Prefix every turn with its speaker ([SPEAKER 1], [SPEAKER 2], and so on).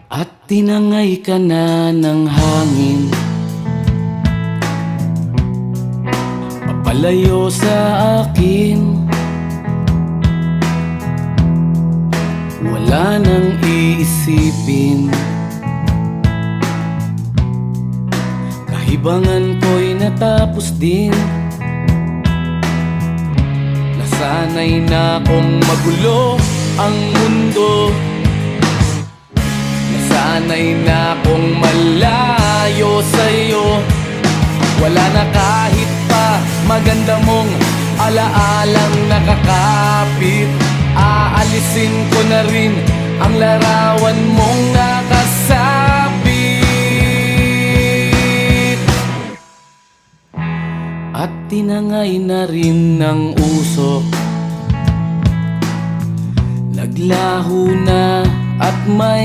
[SPEAKER 1] At tinangay ka na ng hangin, papalayo sa akin. Wala nang iisipin, kahibangan ko'y natapos din. Nasanay na kong magulo ang mundo, nasanay na kong malayo sa'yo. Wala na kahit pa maganda mong alaalang nakakapit. Aalisin ko na rin ang larawan mong nakasabit. At tinangay na rin ng usok, naglaho na at may